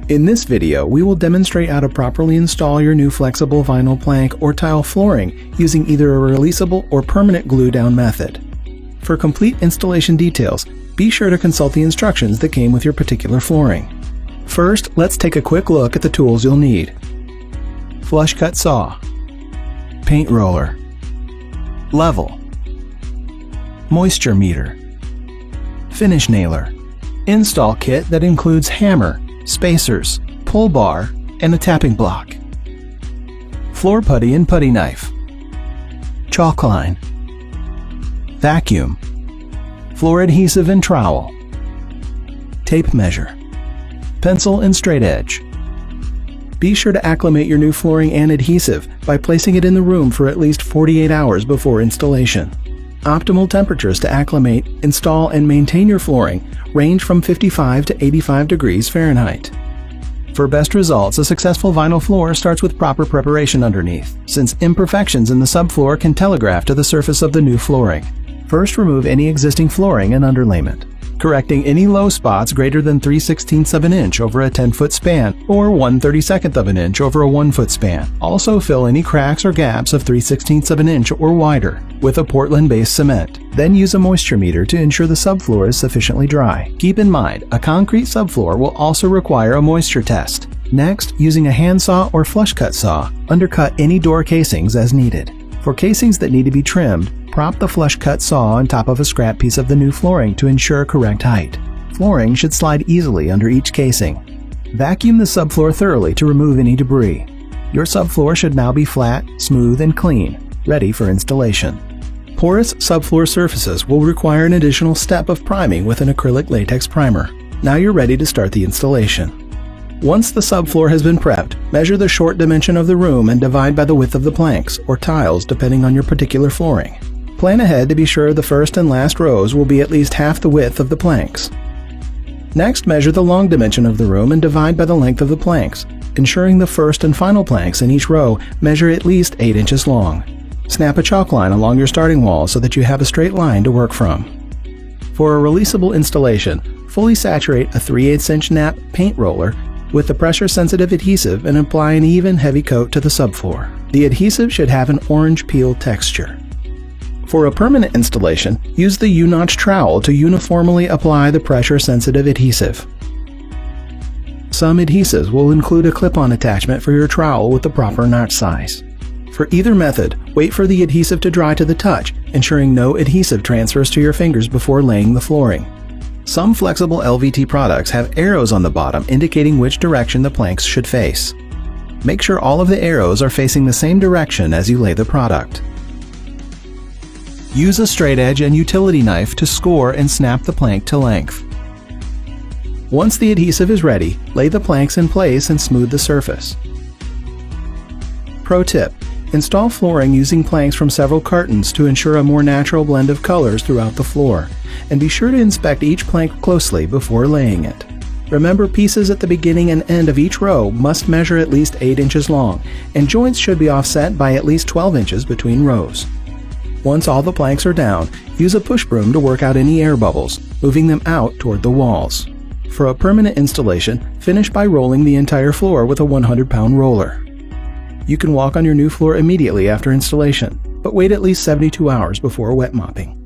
In this video, we will demonstrate how to properly install your new flexible vinyl plank or tile flooring using either a releasable or permanent glue-down method. For complete installation details, be sure to consult the instructions that came with your particular flooring. First, let's take a quick look at the tools you'll need. Flush cut saw, paint roller, level, moisture meter, finish nailer, install kit that includes hammer, spacers, pull bar, and a tapping block, floor putty and putty knife, chalk line, vacuum, floor adhesive and trowel, tape measure, pencil and straight edge. Be sure to acclimate your new flooring and adhesive by placing it in the room for at least 48 hours before installation. Optimal temperatures to acclimate, install, and maintain your flooring range from 55 to 85 degrees Fahrenheit. For best results, a successful vinyl floor starts with proper preparation underneath, since imperfections in the subfloor can telegraph to the surface of the new flooring. First, remove any existing flooring and underlayment, correcting any low spots greater than 3/16 of an inch over a 10-foot span or 1/32 of an inch over a 1-foot span. Also fill any cracks or gaps of 3/16 of an inch or wider with a Portland-based cement. Then use a moisture meter to ensure the subfloor is sufficiently dry. Keep in mind, a concrete subfloor will also require a moisture test. Next, using a handsaw or flush cut saw, undercut any door casings as needed. For casings that need to be trimmed, prop the flush cut saw on top of a scrap piece of the new flooring to ensure correct height. Flooring should slide easily under each casing. Vacuum the subfloor thoroughly to remove any debris. Your subfloor should now be flat, smooth, and clean, ready for installation. Porous subfloor surfaces will require an additional step of priming with an acrylic latex primer. Now you're ready to start the installation. Once the subfloor has been prepped, measure the short dimension of the room and divide by the width of the planks, or tiles depending on your particular flooring. Plan ahead to be sure the first and last rows will be at least half the width of the planks. Next, measure the long dimension of the room and divide by the length of the planks, ensuring the first and final planks in each row measure at least 8 inches long. Snap a chalk line along your starting wall so that you have a straight line to work from. For a releasable installation, fully saturate a 3/8 inch nap paint roller with the pressure-sensitive adhesive and apply an even, heavy coat to the subfloor. The adhesive should have an orange peel texture. For a permanent installation, use the U-notch trowel to uniformly apply the pressure-sensitive adhesive. Some adhesives will include a clip-on attachment for your trowel with the proper notch size. For either method, wait for the adhesive to dry to the touch, ensuring no adhesive transfers to your fingers before laying the flooring. Some flexible LVT products have arrows on the bottom indicating which direction the planks should face. Make sure all of the arrows are facing the same direction as you lay the product. Use a straight edge and utility knife to score and snap the plank to length. Once the adhesive is ready, lay the planks in place and smooth the surface. Pro tip: install flooring using planks from several cartons to ensure a more natural blend of colors throughout the floor, and be sure to inspect each plank closely before laying it. Remember, pieces at the beginning and end of each row must measure at least 8 inches long, and joints should be offset by at least 12 inches between rows. Once all the planks are down, use a push broom to work out any air bubbles, moving them out toward the walls. For a permanent installation, finish by rolling the entire floor with a 100-pound roller. You can walk on your new floor immediately after installation, but wait at least 72 hours before wet mopping.